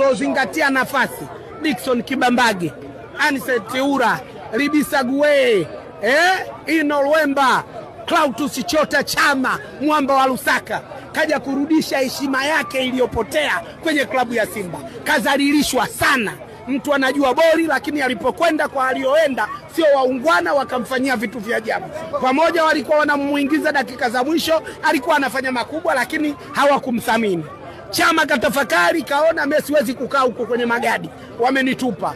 Ulozingatia nafasi Dickson Kibambage, Anicet Teura, Ribisa Gueye, Ino Lwemba, Clatous Chota Chama, mwamba wa Lusaka, kaja kurudisha heshima yake iliyopotea kwenye klabu ya Simba. Kazalilishwa sana, mtu anajua boli, lakini alipokwenda kwa alioenda sio waungwana, wakamfanyia vitu vya ajabu. Pamoja walikuwa wanamuingiza dakika za mwisho, alikuwa anafanya makubwa, lakini hawakumthamini. Chama katafakari, kaona mimi siwezi kukaa huko kwenye magadi, wamenitupa.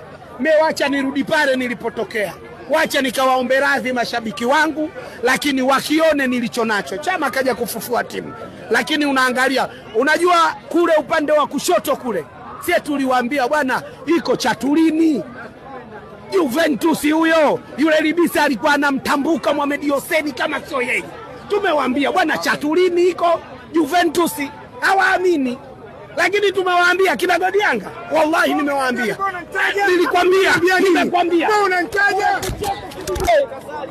Wacha nirudi pale nilipotokea. Wacha nikawaombe radhi mashabiki wangu, lakini wakione nilicho nacho. Chama kaja kufufua timu, lakini unaangalia, unajua kule upande wa kushoto kule, sisi tuliwaambia bwana iko Chatulini. Juventus huyo, yule Ribisa alikuwa anamtambuka Mohamed Hussein kama sio yeye. Tumewaambia bwana Chatulini iko Juventus, hawaamini. Lakini tumewaambia kina Godianga, wallahi nimewaambia. Nimekwambia.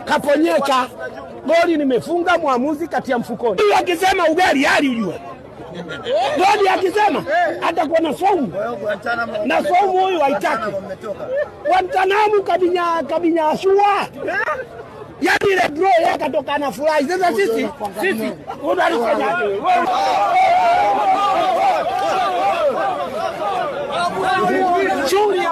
Kaponyeka goli nimefunga, muamuzi kati ya mfukoni. Huyu akisema ugali hali ujue. Goli akisema atakuwa na saumu. Na saumu huyu haitaki. Guantanamo kabinya ashua. Yaani ile draw yakatoka na furahi. Sasa sisi unalifanyaje? Shughuli